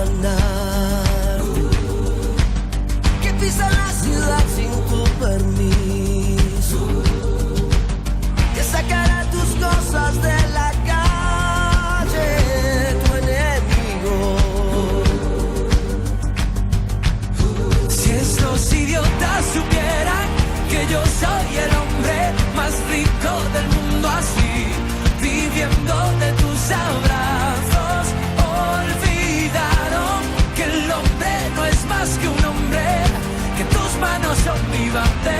ganar. Que pisa la ciudad sin tu permiso, que sacará tus cosas de la calle, tu enemigo. Si estos idiotas supieran que yo soy el hombre más rico del mundo, así, viviendo de tus abrazos, olvidaron que el hombre no es más que un hombre, que tus manos son mi bandera.